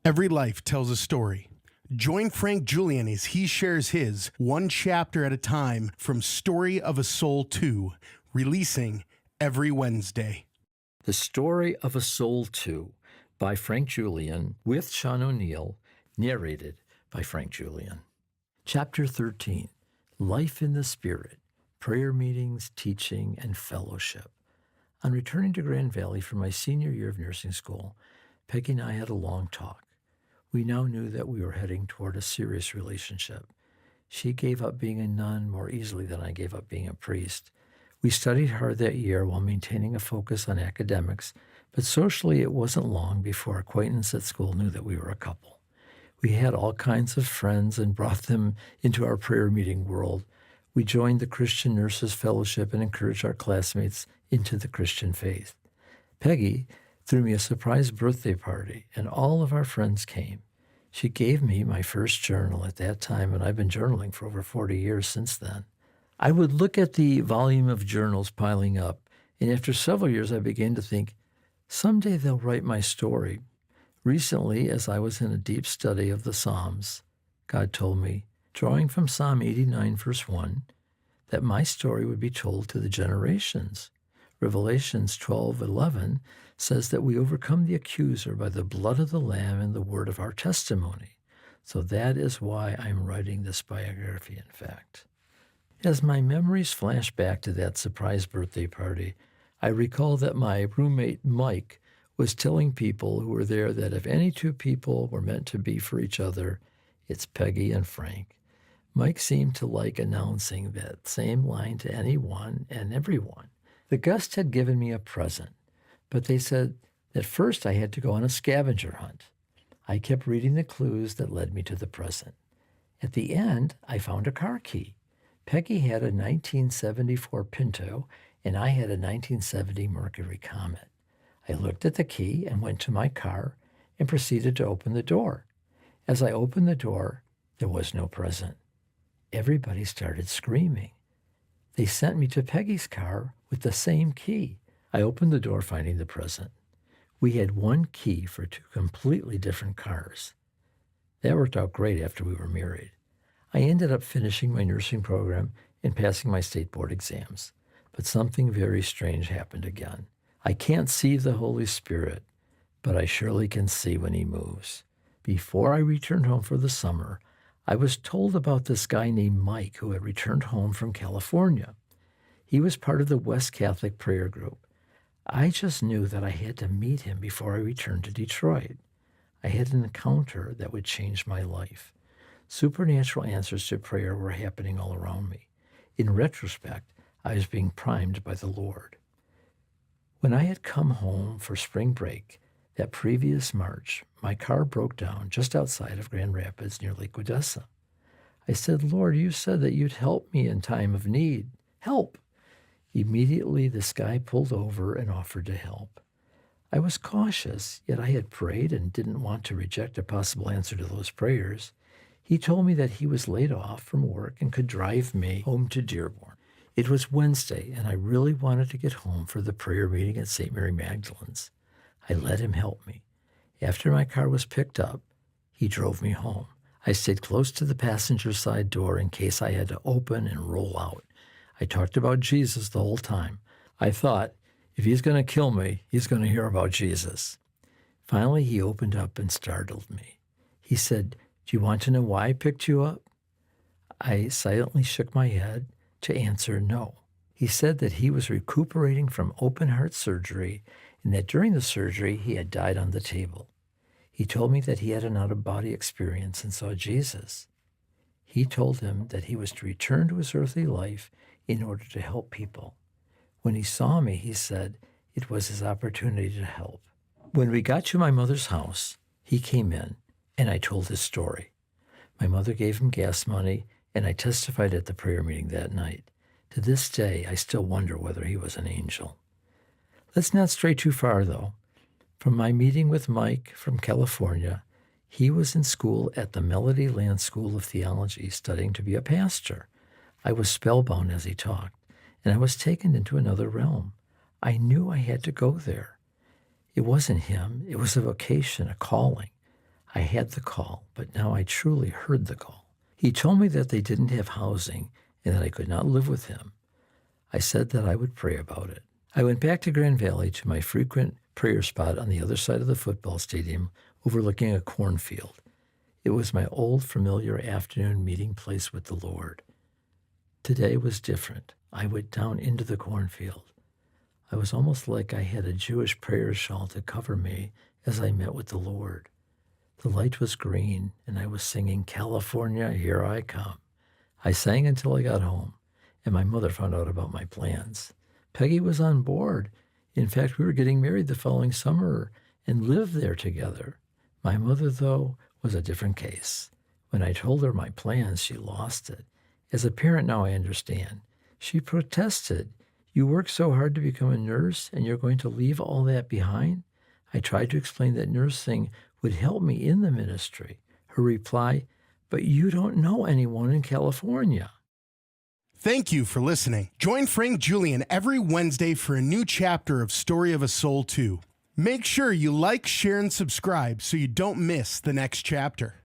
Every life tells a story. Join Frank Julian as he shares his one chapter at a time from Story of a Soul 2, releasing every Wednesday. The Story of a Soul 2 by Frank Julian with Sean O'Neill, narrated by Frank Julian. Chapter 13, Life in the Spirit, Prayer Meetings, Teaching, and Fellowship. On returning to Grand Valley for my senior year of nursing school, Peggy and I had a long talk. We now knew that we were heading toward a serious relationship. She gave up being a nun more easily than I gave up being a priest. We studied hard that year while maintaining a focus on academics, but socially it wasn't long before acquaintance at school knew that we were a couple. We had all kinds of friends and brought them into our prayer meeting world. We joined the Christian Nurses Fellowship and encouraged our classmates into the Christian faith. Peggy threw me a surprise birthday party, and all of our friends came. She gave me my first journal at that time, and I've been journaling for over 40 years since then. I would look at the volume of journals piling up, and after several years I began to think, someday they'll write my story. Recently, as I was in a deep study of the Psalms, God told me, drawing from Psalm 89, verse 1, that my story would be told to the generations. Revelations 12:11 says that we overcome the accuser by the blood of the Lamb and the word of our testimony. So that is why I'm writing this biography, in fact. As my memories flash back to that surprise birthday party, I recall that my roommate Mike was telling people who were there that if any two people were meant to be for each other, it's Peggy and Frank. Mike seemed to like announcing that same line to anyone and everyone. The guests had given me a present, but they said that first I had to go on a scavenger hunt. I kept reading the clues that led me to the present. At the end, I found a car key. Peggy had a 1974 Pinto, and I had a 1970 Mercury Comet. I looked at the key and went to my car and proceeded to open the door. As I opened the door, there was no present. Everybody started screaming. They sent me to Peggy's car with the same key. I opened the door, finding the present. We had one key for two completely different cars. That worked out great after we were married. I ended up finishing my nursing program and passing my state board exams. But something very strange happened again. I can't see the Holy Spirit, but I surely can see when he moves. Before I returned home for the summer, I was told about this guy named Mike who had returned home from California. He was part of the West Catholic Prayer Group. I just knew that I had to meet him before I returned to Detroit. I had an encounter that would change my life. Supernatural answers to prayer were happening all around me. In retrospect, I was being primed by the Lord. When I had come home for spring break, that previous March, my car broke down just outside of Grand Rapids near Lake Odessa. I said, Lord, you said that you'd help me in time of need. Help! Immediately, this guy pulled over and offered to help. I was cautious, yet I had prayed and didn't want to reject a possible answer to those prayers. He told me that he was laid off from work and could drive me home to Dearborn. It was Wednesday, and I really wanted to get home for the prayer meeting at St. Mary Magdalene's. I let him help me. After my car was picked up, he drove me home. I stayed close to the passenger side door in case I had to open and roll out. I talked about Jesus the whole time. I thought, if he's going to kill me, he's going to hear about Jesus. Finally, he opened up and startled me. He said, do you want to know why I picked you up? I silently shook my head to answer no. He said that he was recuperating from open heart surgery and that during the surgery he had died on the table. He told me that he had an out-of-body experience and saw Jesus. He told him that he was to return to his earthly life in order to help people. When he saw me, he said it was his opportunity to help. When we got to my mother's house, he came in, and I told his story. My mother gave him gas money, and I testified at the prayer meeting that night. To this day, I still wonder whether he was an angel. Let's not stray too far, though. From my meeting with Mike from California, he was in school at the Melody Land School of Theology studying to be a pastor. I was spellbound as he talked, and I was taken into another realm. I knew I had to go there. It wasn't him. It was a vocation, a calling. I had the call, but now I truly heard the call. He told me that they didn't have housing and that I could not live with him. I said that I would pray about it. I went back to Grand Valley to my frequent prayer spot on the other side of the football stadium overlooking a cornfield. It was my old familiar afternoon meeting place with the Lord. Today was different. I went down into the cornfield. I was almost like I had a Jewish prayer shawl to cover me as I met with the Lord. The light was green, and I was singing, "California, Here I Come." I sang until I got home, and my mother found out about my plans. Peggy was on board. In fact, we were getting married the following summer and lived there together. My mother, though, was a different case. When I told her my plans, she lost it. As a parent now, I understand. She protested. "You worked so hard to become a nurse, and you're going to leave all that behind?" I tried to explain that nursing would help me in the ministry. Her reply, "But you don't know anyone in California." Thank you for listening. Join Frank Julian every Wednesday for a new chapter of Story of a Soul 2. Make sure you like, share, and subscribe so you don't miss the next chapter.